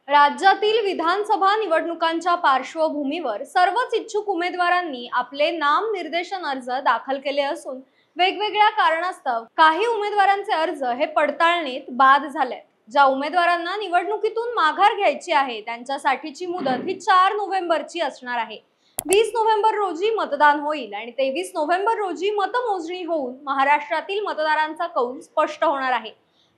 राज्यातील विधानसभा निवडणुकांच्या पार्श्वभूमीवर सर्वच इच्छुक उमेदवारांनी आपले नाम निर्देशन अर्ज दाखल केले असून वेगवेगळ्या कारणास्तव काही उमेदवारांचे अर्ज हे पडताळणीत बाद झाले। ज्या उमेदवारांना निवडणुकीतून माघार घ्यायची आहे त्यांच्यासाठीची मुदत ही 4 नोव्हेंबरची असणार आहे। 20 नोव्हेंबर रोजी मतदान होईल आणि 23 नोव्हेंबर रोजी मतमोजणी होऊन महाराष्ट्रातील मतदारांचा कौल स्पष्ट होणार आहे।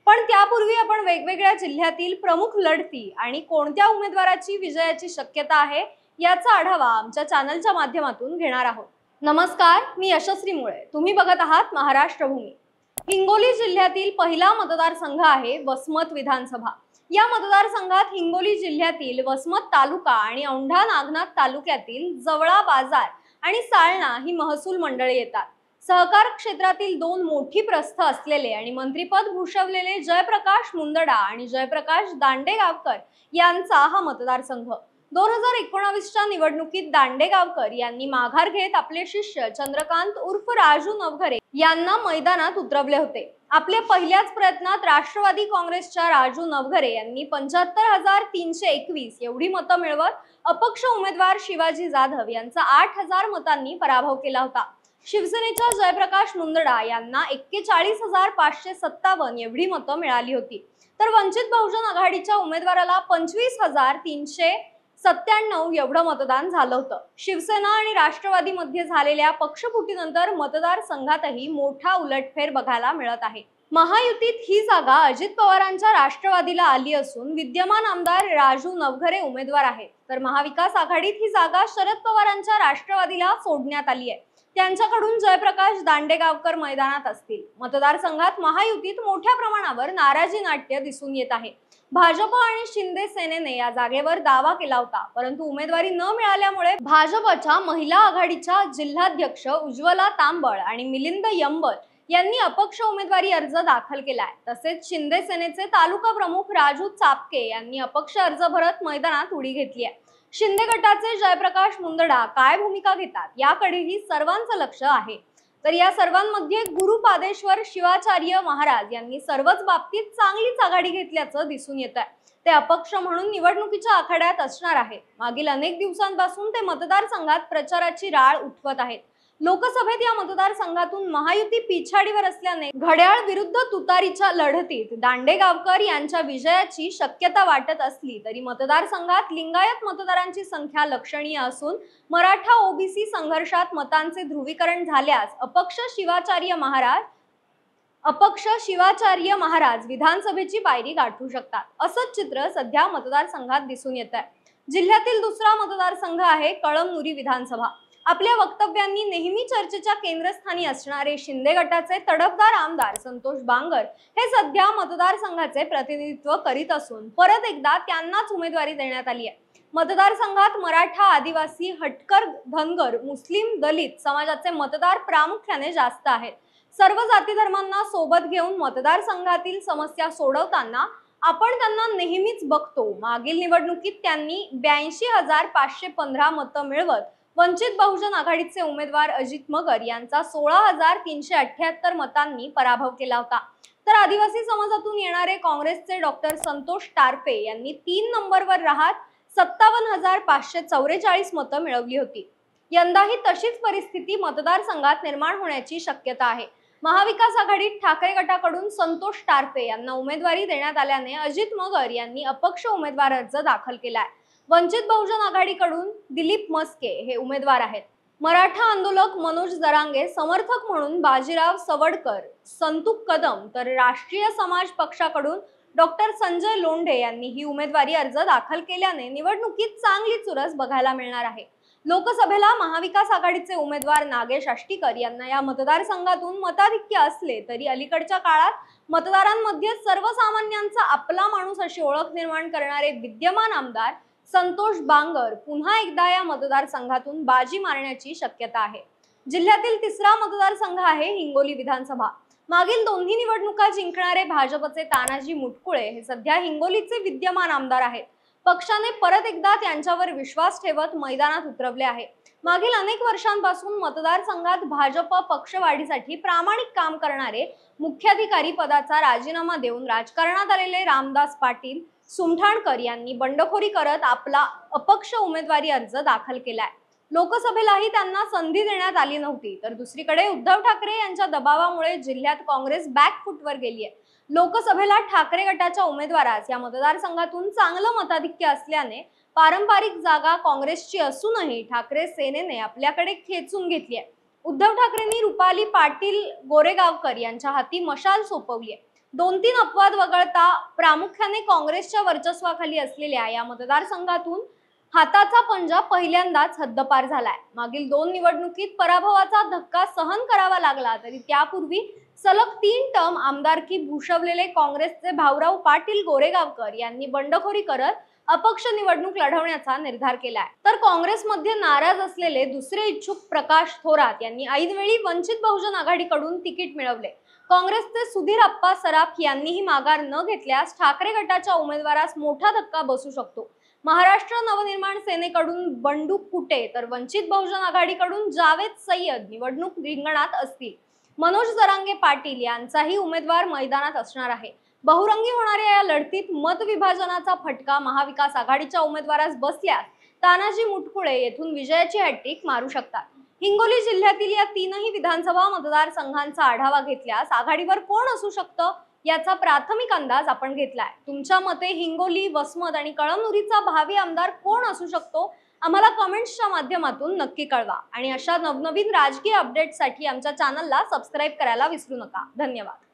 पण त्यापूर्वी आपण वेगवेगळ्या जिल्ह्यातील प्रमुख लढती आणि कोणत्या उमेदवाराची विजयाची शक्यता आहे याचा आढावा आमच्या चॅनलच्या माध्यमातून घेणार आहोत। नमस्कार, मी यशस्वी मुळे। तुम्ही बघत आहात महाराष्ट्र भूमी। हिंगोली जिल्ह्यातील पहिला मतदारसंघ आहे वसमत विधानसभा। या मतदारसंघात हिंगोली जिल्ह्यातील वसमत तालुका आणि औंढा नागनाथ तालुक्यातील जवळा बाजार आणि साळणा ही महसूल मंडळे येतात। सहकार क्षेत्रातील दोन मोठी प्रस्थ असलेले आणि मंत्रिपद भूषवलेले जयप्रकाश मुंदडा आणि जयप्रकाश दांडेगावकर यांचा हा मतदारसंघ। 2019च्या निवडणुकीत दांडेगावकर यांनी माघार घेत आपले शिष्य चंद्रकांत उर्फ राजू नवघरे यांना मैदानात उतरवले होते। आपल्या पहिल्याच प्रयत्नात राष्ट्रवादी काँग्रेसच्या राजू नवघरे यांनी 75,321 एवढी मतं मिळवत अपक्ष उमेदवार शिवाजी जाधव यांचा 8,000 मतांनी पराभव केला होता। शिवसेनेच्या जयप्रकाश मुंदडा यांना 41,557 एवढी मतं मिळाली होती, तर वंचित बहुजन आघाडीच्या उमेदवाराला 25,397 एवढं मतदान झालं होतं। शिवसेना आणि राष्ट्रवादीमध्ये झालेल्या पक्षफुटीनंतर मतदारसंघातही मोठा उलटफेर बघायला मिळत आहे। महायुतीत ही जागा अजित पवारांच्या राष्ट्रवादीला आली असून विद्यमान आमदार राजू नवघरे उमेदवार आहेत, तर महाविकास आघाडीत ही जागा शरद पवारांच्या राष्ट्रवादीला सोडण्यात आली आहे। त्यांच्याकडून जयप्रकाश दांडेगावकर मैदानात असतील। मतदारसंघात महायुतीत मोठ्या प्रमाणावर नाराजी नाट्य दिसून येत आहे। भाजप आणि शिंदे सेनेने या जागेवर दावा केला होता, परंतु उमेदवारी न मिळाल्यामुळे भाजपच्या महिला आघाडीच्या जिल्हाध्यक्ष उज्ज्वला तांबळ आणि मिलिंद यंबल यांनी अपक्ष उमेदवारी अर्ज दाखल केलाय। तसेच शिंदे सेनेचे तालुका प्रमुख राजू चापके यांनी अपक्ष अर्ज भरत मैदानात उडी घेतली आहे। शिंदे गटाचे जयप्रकाश मुंदडा काय भूमिका घेतात याकडेही सर्वांचं लक्ष आहे। तर या सर्वांमध्ये गुरुपादेश्वर शिवाचार्य महाराज यांनी सर्वच बाबतीत चांगलीच आघाडी घेतल्याचं दिसून येत आहे। ते अपक्ष म्हणून निवडणुकीच्या आखाड्यात असणार आहेत। मागील अनेक दिवसांपासून ते मतदारसंघात प्रचाराची राळ उठवत आहेत। लोकसभेत या मतदारसंघातून महायुती पिछाडीवर असल्याने घड्याळ विरुद्ध तुतारीच्या लढतीत दांडेगावकर यांच्या विजयाची शक्यता वाटत असली तरी मतदारसंघात लिंगायत मतदारांची संख्या लक्षणीय असून मराठा ओबीसी संघर्षात मतांचे ध्रुवीकरण झाल्यास अपक्ष शिवाचार्य महाराज विधानसभेची पायरी गाठू शकतात, असंच चित्र सध्या मतदारसंघात दिसून येत आहे। जिल्ह्यातील दुसरा मतदारसंघ आहे कळमनुरी विधानसभा। आपल्या वक्तव्यांनी नेहमी चर्चेच्या केंद्रस्थानी असणारे शिंदे गटाचे तडफदार आमदार संतोष बांगर हे सध्या मतदारसंघाचे प्रतिनिधित्व करीत असून परत एकदा त्यांनाच उमेदवारी देण्यात आली आहे। मतदारसंघात मराठा, आदिवासी, हटकर, धनगर, मुस्लिम, दलित समाजाचे मतदार प्रामुख्याने जास्त आहेत। सर्व जाती धर्मांना सोबत घेऊन मतदारसंघातील समस्या सोडवताना आपण त्यांना नेहमीच बघतो। मागील निवडणुकीत त्यांनी 82,515 मतं मिळवत वंचित बहुजन आघाडीचे उमेदवार अजित मगर यांचा 16,378 मतांनी पराभव केला होता। तर आदिवासी समाजातून येणारे काँग्रेसचे डॉक्टर संतोष टारफे यांनी 3 नंबरवर राहत 57,544 मतं मिळवली होती। यंदाही तशीच परिस्थिती मतदारसंघात निर्माण होण्याची शक्यता आहे। महाविकास आघाडीत ठाकरे गटाकडून संतोष टारफे यांना उमेदवारी देण्यात आल्याने अजित मगर यांनी अपक्ष उमेदवार अर्ज दाखल केलाय। वंचित बहुजन आघाडीकडून दिलीप मस्के हे उमेदवार आहेत। मराठा आंदोलक मनोज जरांगे समर्थक म्हणून बाजीराव सवडकर, संतुक कदम, तर राष्ट्रीय समाज पक्षाकडून डॉक्टर संजय लोंढे यांनी ही उमेदवारी अर्ज दाखल केल्याने निवडणुकीत चांगली चुरस बघायला मिळणार आहे। लोकसभेला महाविकास आघाडीचे उमेदवार नागेश आष्टीकर यांना या मतदारसंघातून मताधिक्य असले तरी अलीकडच्या काळात मतदारांमध्ये सर्वसामान्यांचा आपला माणूस अशी ओळख निर्माण करणारे विद्यमान आमदार संतोष बांगर पुन्हा एकदा या मतदारसंघातून बाजी मारण्याची शक्यता आहे। जिल्ह्यातील तिसरा मतदारसंघ आहे हिंगोली विधानसभा। मागील दोन्ही निवडणुका जिंकणारे भाजपचे तानाजी मुटकुळे हे सध्या हिंगोलीचे विद्यमान आमदार आहेत। पक्षाने परत एकदा त्यांच्यावर विश्वास ठेवत मैदानात उतरवले आहे। मागील अनेक वर्षांपासून मतदारसंघात भाजप पक्षवाढीसाठी प्रामाणिक काम करणारे मुख्याधिकारी पदाचा राजीनामा देऊन राजकारणात आलेले रामदास पाटील, सुमठाणकर यांनी बंडखोरी करत आपला अपक्ष उमेदवारी अर्ज दाखल केलाय। लोकसभेलाही त्यांना संधी देण्यात आली नव्हती, तर दुसरीकडे उद्धव ठाकरे यांच्या दबावामुळे जिल्ह्यात काँग्रेस बॅकफूटवर गेली आहे। लोकसभेला ठाकरे गटाच्या उमेदवारास या मतदारसंघातून चांगलं मताधिक्य असल्याने पारंपरिक जागा काँग्रेसची असूनही ठाकरे सेनेने आपल्याकडे खेचून घेतली आहे। उद्धव ठाकरेंनी रुपाली पाटील गोरेगावकर यांच्या हाती मशाल सोपवली आहे। 2-3 अपवाद वगळता प्रामुख्याने काँग्रेसच्या वर्चस्वाखाली असलेल्या या मतदारसंघातून हाताचा पंजा पहिल्यांदाच हद्दपार झालाय। मागील 2 निवडणुकीत पराभवाचा धक्का सहन करावा लागला, तरी त्यापूर्वी सलग 3 टर्म आमदारकी भूषवलेले काँग्रेसचे भाऊराव पाटील गोरेगावकर यांनी बंडखोरी करत अपक्ष निवडणूक लढवण्याचा निर्धार केलाय। तर काँग्रेसमध्ये नाराज असलेले दुसरे इच्छुक प्रकाश थोरात यांनी ऐनवेळी वंचित बहुजन आघाडीकडून तिकीट मिळवले। काँग्रेसचे सुधीर अप्पा सराफ यांनीही माघार न घेतल्यास ठाकरे गटाच्या उमेदवारास मोठा धक्का बसू शकतो। महाराष्ट्र नवनिर्माण सेनेकडून बंडू कुटे तर वंचित बहुजन आघाडीकडून जावेद सय्यद निवडणूक रिंगणात असतील। मनोज जरांगे पाटील यांचाही उमेदवार मैदानात असणार आहे। बहुरंगी होणाऱ्या या लढतीत मत विभाजनाचा फटका महाविकास आघाडीच्या उमेदवारास बसल्यास तानाजी मुटकुळे येथून विजयाची हॅट्रिक मारू शकतात। हिंगोली जिल्ह्यातील या 3ही विधानसभा मतदारसंघांचा आढावा घेतल्यास आघाडीवर कोण असू शकतं याचा प्राथमिक अंदाज आपण घेतलाय। तुमच्या मते हिंगोली, वसमत आणि कळमनुरीचा भावी आमदार कोण असू शकतो? आम्हाला कमेंट्सच्या माध्यमातून नक्की कळवा आणि अशा नवनवीन राजकीय अपडेट्ससाठी आमच्या चॅनलला सबस्क्राइब करायला विसरू नका। धन्यवाद।